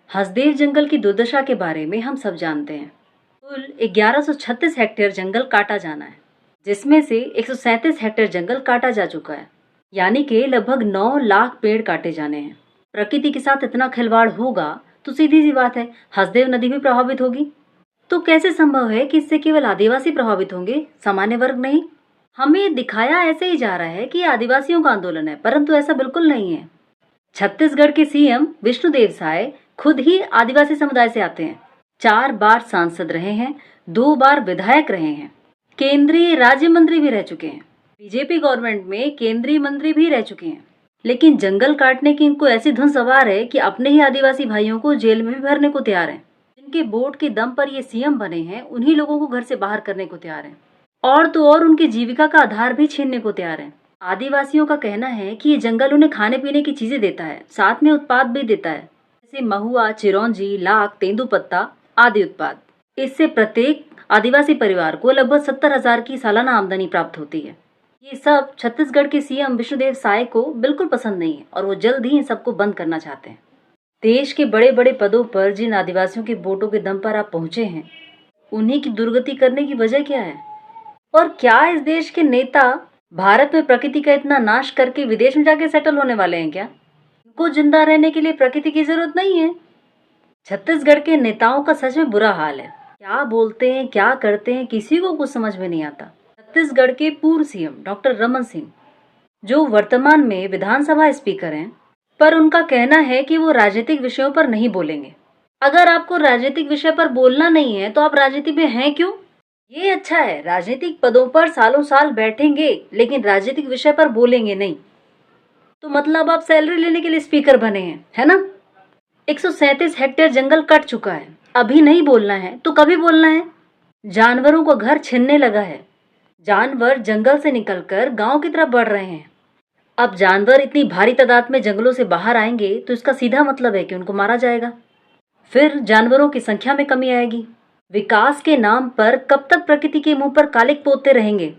हसदेव जंगल की दुर्दशा के बारे में हम सब जानते हैं। कुल 1136 हेक्टेयर जंगल काटा जाना है, जिसमें से 137 हेक्टेयर जंगल काटा जा चुका है, यानी कि लगभग 9 लाख पेड़ काटे जाने हैं। प्रकृति के साथ इतना खिलवाड़ होगा तो सीधी सी बात है, हसदेव नदी भी प्रभावित होगी। तो कैसे संभव है कि इससे केवल आदिवासी प्रभावित होंगे, सामान्य वर्ग नहीं? हमें दिखाया ऐसे ही जा रहा है कि आदिवासियों का आंदोलन है, परंतु ऐसा बिल्कुल नहीं है। छत्तीसगढ़ के सीएम विष्णुदेव साय खुद ही आदिवासी समुदाय से आते हैं। 4 बार सांसद रहे हैं, 2 बार विधायक रहे हैं, केंद्रीय राज्य मंत्री भी रह चुके हैं, बीजेपी गवर्नमेंट में केंद्रीय मंत्री भी रह चुके हैं। लेकिन जंगल काटने की इनको ऐसी धुन सवार है कि अपने ही आदिवासी भाइयों को जेल में भी भरने को तैयार हैं। जिनके वोट के दम पर ये सीएम बने हैं, उन्हीं लोगों को घर से बाहर करने को तैयार हैं, और तो और उनकी जीविका का आधार भी छीनने को तैयार हैं। आदिवासियों का कहना है कि ये जंगल उन्हें खाने पीने की चीजें देता है, साथ में उत्पाद भी देता है, जैसे महुआ, चिरौंजी, लाख, तेंदुपत्ता आदि उत्पाद। इससे प्रत्येक आदिवासी परिवार को लगभग 70,000 की सालाना आमदनी प्राप्त होती है। ये सब छत्तीसगढ़ के सीएम विष्णुदेव साय को बिल्कुल पसंद नहीं है और वो जल्द ही इन सबको बंद करना चाहते हैं। देश के बड़े बड़े पदों पर जिन आदिवासियों के वोटों के दम पर आप पहुंचे हैं, उन्हीं की दुर्गति करने की वजह क्या है? और क्या इस देश के नेता भारत में प्रकृति का इतना नाश करके विदेश में जाके सेटल होने वाले हैं क्या? इनको जिंदा रहने के लिए प्रकृति की जरूरत नहीं है। छत्तीसगढ़ के नेताओं का सच में बुरा हाल है। क्या बोलते हैं, क्या करते हैं, किसी को कुछ समझ में नहीं आता। छत्तीसगढ़ के पूर्व सीएम डॉक्टर रमन सिंह, जो वर्तमान में विधानसभा स्पीकर हैं, पर उनका कहना है कि वो राजनीतिक विषयों पर नहीं बोलेंगे। अगर आपको राजनीतिक विषय पर बोलना नहीं है तो आप राजनीति में हैं क्यों? ये अच्छा है, राजनीतिक पदों पर सालों साल बैठेंगे लेकिन राजनीतिक विषय पर बोलेंगे नहीं, तो मतलब आप सैलरी लेने के लिए स्पीकर बने हैं, है ना? 137 हेक्टेयर जंगल कट चुका है, अभी नहीं बोलना है तो कभी बोलना है? जानवरों को घर छीनने लगा है, जानवर जंगल से निकलकर गांव की तरफ बढ़ रहे हैं। अब जानवर इतनी भारी तादाद में जंगलों से बाहर आएंगे तो इसका सीधा मतलब है कि उनको मारा जाएगा। फिर जानवरों की संख्या में कमी आएगी। विकास के नाम पर कब तक प्रकृति के मुंह पर कालिक पोतते रहेंगे?